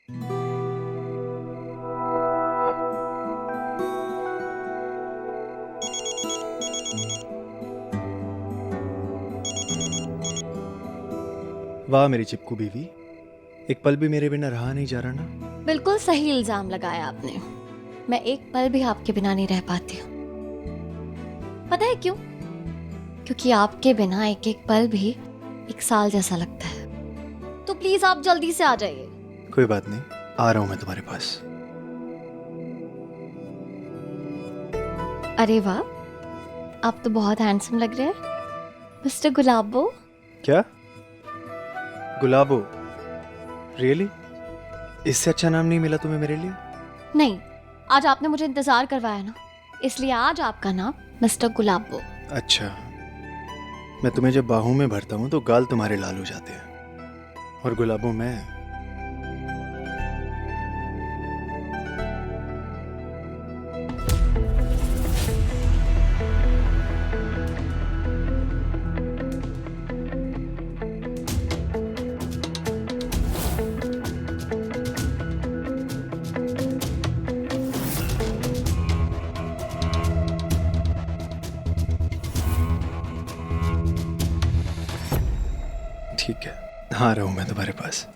वाह मेरी चिपकू बीवी, एक पल भी मेरे बिना रहा नहीं जा रहा ना। बिल्कुल सही इल्जाम लगाया आपने। मैं एक पल भी आपके बिना नहीं रह पाती हूँ। पता है क्यों? क्योंकि आपके बिना एक एक पल भी एक साल जैसा लगता है। तो प्लीज आप जल्दी से आ जाइए। कोई बात नहीं, आ रहा हूं मैं तुम्हारे पास। अरे वाह, आप तो बहुत हैंडसम लग रहे हैं मिस्टर गुलाबो। क्या? गुलाबो? रियली? इससे अच्छा नाम नहीं मिला तुम्हें मेरे लिए? नहीं, आज आपने मुझे इंतजार करवाया ना, इसलिए आज आपका नाम मिस्टर गुलाबो। अच्छा, मैं तुम्हें जब बाहों में भरता हूँ तो गाल तुम्हारे लाल हो जाते हैं, और गुलाबो मैं। ठीक है, आ रहा हूं मैं तुम्हारे पास।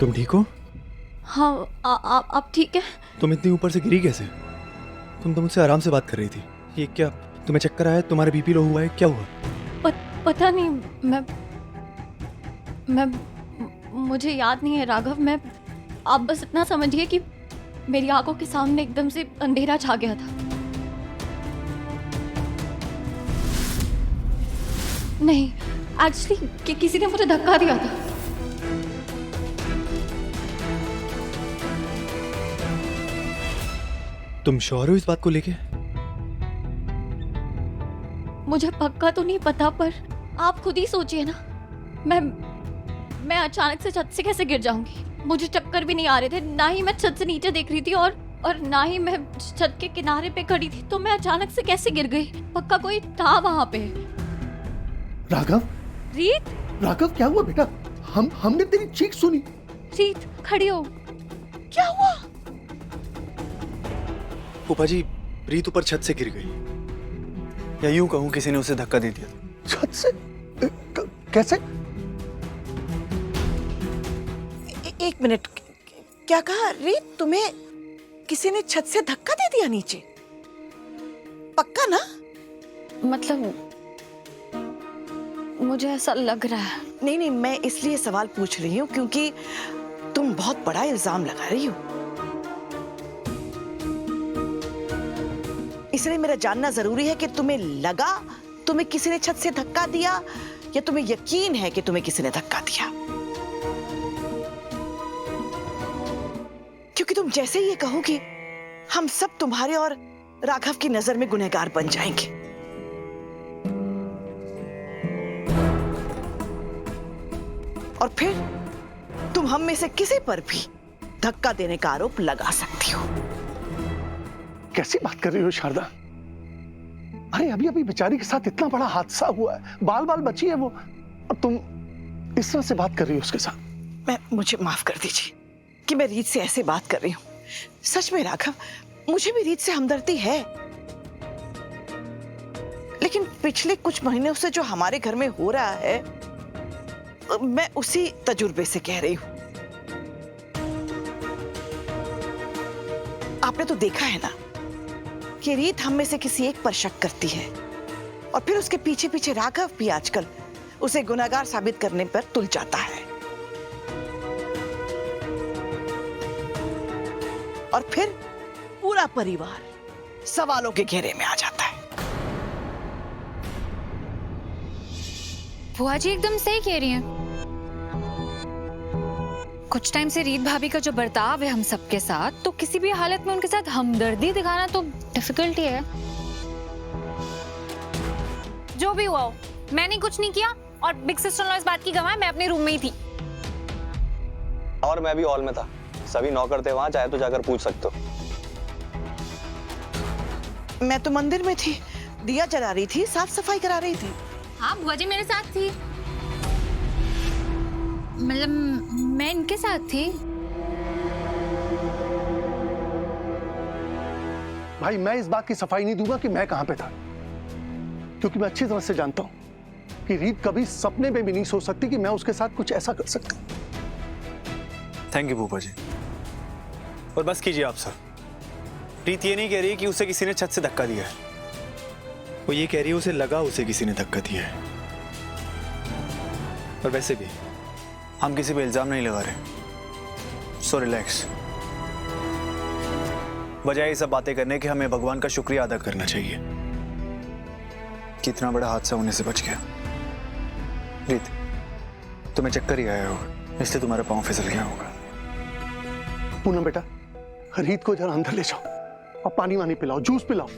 तुम ठीक हो? हाँ, आप ठीक है? तुम इतनी ऊपर से गिरी कैसे? तुम तो मुझसे आराम से बात कर रही थी। ये क्या, तुम्हें चक्कर आया? तुम्हारा बीपी लो हुआ है? क्या हुआ? पता नहीं, मैं मुझे याद नहीं है राघव। मैं, आप बस इतना समझिए कि मेरी आंखों के सामने एकदम से अंधेरा छा गया था। नहीं, एक्चुअली किसी ने मुझे धक्का दिया था। तुम श्योर हो इस बात को लेके? मुझे पक्का तो नहीं पता, पर आप खुद ही सोचिए ना। मैं अचानक से छत से कैसे गिर जाऊंगी? मुझे चक्कर भी नहीं आ रहे थे, ना ही मैं छत से नीचे देख रही थी, और ना ही मैं छत के किनारे पे खड़ी थी। तो मैं अचानक से कैसे गिर गई? पक्का कोई था वहां पे। राघव, रीत, राघव क्या हुआ बेटा? हमने तेरी चीख सुनी। रीत खड़ी हो, क्या हुआ? फूफा जी, रीत ऊपर छत से गिर गई, या यूं कहूं किसी ने उसे धक्का दे दिया। छत से? कैसे? एक मिनट, क्या कहा रीत? तुम्हें किसी ने छत से धक्का दे दिया नीचे? पक्का ना? मतलब मुझे ऐसा लग रहा है। नहीं, मैं इसलिए सवाल पूछ रही हूँ क्योंकि तुम बहुत बड़ा इल्जाम लगा रही हो। इसलिए मेरा जानना जरूरी है कि तुम्हें किसी ने छत से धक्का दिया, या तुम्हें यकीन है कि तुम्हें किसी ने धक्का दिया? क्योंकि तुम जैसे ही ये कहोगी, हम सब तुम्हारे और राघव की नजर में गुनहगार बन जाएंगे। और फिर तुम हम में से किसी पर भी धक्का देने का आरोप लगा सकती हो। कैसी बात कर रही हो शारदा? अरे अभी अभी बेचारी के साथ इतना बड़ा हादसा हुआ है, बाल बाल बची है वो, और तुम इस तरह से बात कर रही हो उसके साथ। मुझे माफ कर दीजिए कि मैं रीत से ऐसे बात कर रही हूँ। सच में राघव, मुझे भी रीत से हमदर्दी है, लेकिन पिछले कुछ महीनों से जो हमारे घर में हो रहा है मैं उसी तजुर्बे से कह रही हूँ। आपने तो देखा है ना कि रीत हम में से किसी एक पर शक करती है और फिर उसके पीछे पीछे राघव भी आजकल उसे गुनहगार साबित करने पर तुल जाता है और फिर पूरा परिवार सवालों के घेरे में आ जाता है। बुआ जी एकदम सही कह रही हैं। कुछ टाइम से रीत भाभी का जो बर्ताव है हम सबके साथ, तो किसी भी हालत में उनके साथ हमदर्दी दिखाना तो डिफिकल्ट ही है। जो भी हुआ हो, मैंने कुछ नहीं किया और बिग सिस्टर इन लॉ इस बात की गवाह है, मैं अपने रूम में ही थी। और मैं भी हॉल में था, सभी नौकर थे वहां, चाहे तो जाकर पूछ सकते हो। मैं तो मंदिर में थी, दिया जला रही थी, साफ सफाई करा रही थी। हाँ बुआ जी मेरे साथ थी, मतलब मैं इनके साथ थी। भाई मैं इस बात की सफाई नहीं दूंगा कि मैं कहां पे था, क्योंकि मैं अच्छी तरह से जानता हूं कि रीत कभी सपने में भी नहीं सोच सकती कि मैं उसके साथ कुछ ऐसा कर सकता। थैंक यू भूपा जी। और बस कीजिए आप सर। रीत ये नहीं कह रही कि उसे किसी ने छत से धक्का दिया है, वो ये कह रही है उसे लगा उसे किसी ने धक्का दिया है। और वैसे भी हम किसी पे इल्जाम नहीं लगा रहे, सो रिलैक्स। बजाय ये सब बातें करने के हमें भगवान का शुक्रिया अदा करना चाहिए कि इतना बड़ा हादसा होने से बच गया। रीत, तुम्हें चक्कर ही आया होगा, इसलिए तुम्हारा पाँव फिसल गया होगा। पूनम बेटा, रीत को जरा अंदर ले जाओ और पानी वानी पिलाओ, जूस पिलाओ।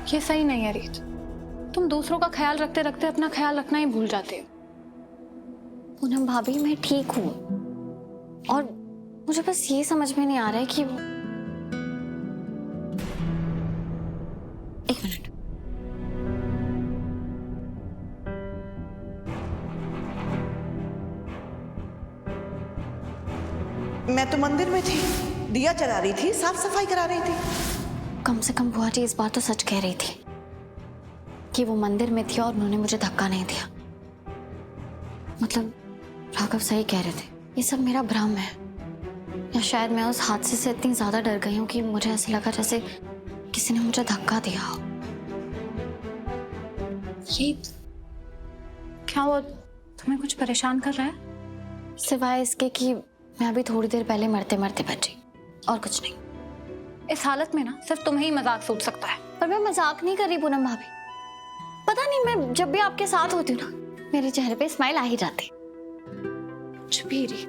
ये सही नहीं है रीत, तुम दूसरों का ख्याल रखते रखते अपना ख्याल रखना ही भूल जाते हो। पूनम भाभी मैं ठीक हूँ और मुझे बस ये समझ में नहीं आ रहा है कि एक मिनट। मैं तो मंदिर में थी, दिया जला रही थी, साफ सफाई करा रही थी। कम से कम बुआ जी इस बात तो सच कह रही थी कि वो मंदिर में थी और उन्होंने मुझे धक्का नहीं दिया। मतलब राघव सही कह रहे थे, ये सब मेरा भ्रम है, या शायद मैं उस हादसे से इतनी ज्यादा डर गई हूँ कि मुझे ऐसा लगा जैसे किसी ने मुझे धक्का दिया हो। रीत, क्या वो तुम्हें कुछ परेशान कर रहा है? सिवाय इसके कि मैं अभी थोड़ी देर पहले मरते मरते बची, और कुछ नहीं। इस हालत में ना सिर्फ तुम्हें ही मजाक सूझ सकता है। पर मैं मजाक नहीं कर रही पूनम भाभी, पता नहीं मैं जब भी आपके साथ होती हूँ ना, मेरे चेहरे पे स्माइल आ ही जाती। छुपी रही।